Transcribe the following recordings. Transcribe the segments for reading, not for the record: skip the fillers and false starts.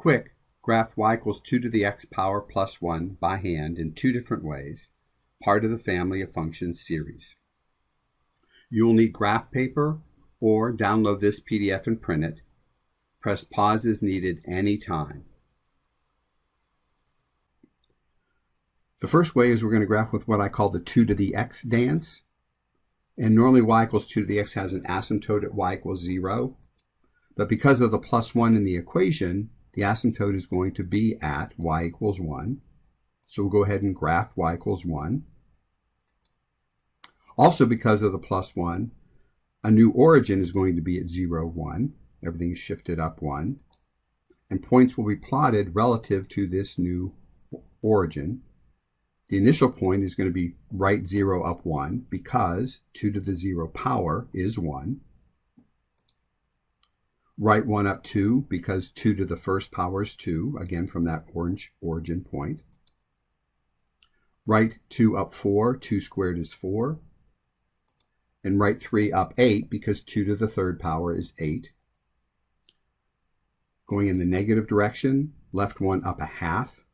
Quick, graph y equals 2 to the x power plus 1 by hand in two different ways, part of the family of functions series. You will need graph paper or download this PDF and print it. Press pause as needed anytime. The first way is we're going to graph with what I call the 2 to the x dance. And normally y equals 2 to the x has an asymptote at y equals 0. But because of the plus 1 in the equation, the asymptote is going to be at y equals 1. So we'll go ahead and graph y equals 1. Also, because of the plus 1, a new origin is going to be at 0, 1. Everything is shifted up 1. And points will be plotted relative to this new origin. The initial point is going to be right 0 up 1 because 2 to the 0 power is 1. Right 1 up 2 because 2 to the first power is 2, again from that orange origin point. Right 2 up 4, 2 squared is 4. And right 3 up 8 because 2 to the third power is 8. Going in the negative direction, left 1 up a half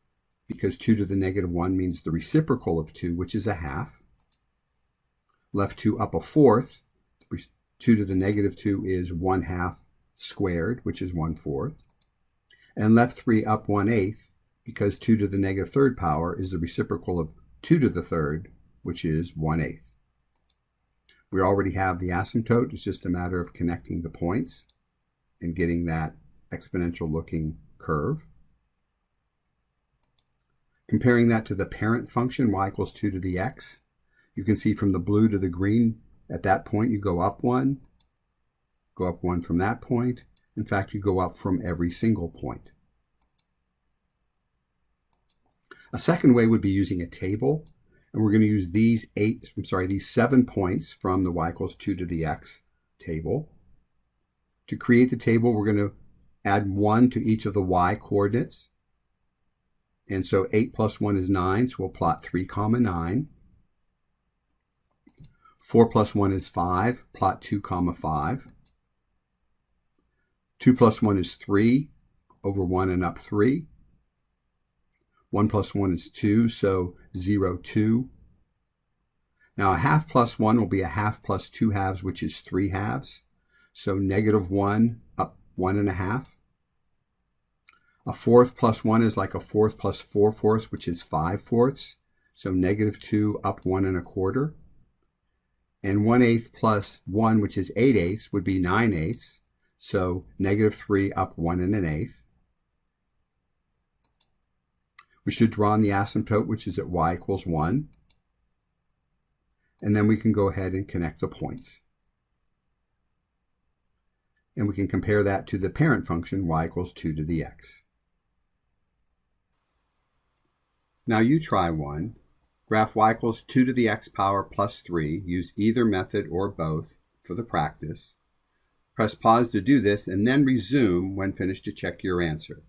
because 2 to the negative 1 means the reciprocal of 2, which is a half. Left 2 up a fourth, 2 to the negative 2 is 1/2 squared, which is 1/4. And left 3 up 1/8 because 2 to the negative third power is the reciprocal of 2 to the third, which is 1/8. We already have the asymptote. It's just a matter of connecting the points and getting that exponential looking curve. Comparing that to the parent function, y equals 2 to the x, you can see from the blue to the green, at that point you go up 1, go up 1 from that point. In fact, you go up from every single point. A second way would be using a table, and we're going to use these 7 points from the y equals 2 to the x table. To create the table, we're going to add 1 to each of the y coordinates. And so 8 plus 1 is 9, so we'll plot 3, 9. 4 plus 1 is 5, plot 2, 5. 2 plus 1 is 3, over 1 and up 3. 1 plus 1 is 2, so 0, 2. Now a half plus 1 will be a half plus 2 halves, which is 3 halves. So negative 1 up 1.5. A fourth plus 1 is like a fourth plus 4 fourths, which is 5 fourths. So negative 2 up 1 1/4. And 1/8 plus 1, which is 8/8, would be 9/8. So negative 3 up 1 1/8. We should draw on the asymptote, which is at y equals 1. And then we can go ahead and connect the points. And we can compare that to the parent function, y equals 2 to the x. Now you try one. Graph y equals 2 to the x power plus 3. Use either method or both for the practice. Press pause to do this and then resume when finished to check your answer.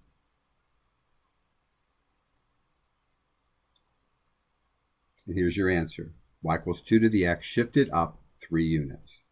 And here's your answer. Y equals 2 to the x shifted up 3 units.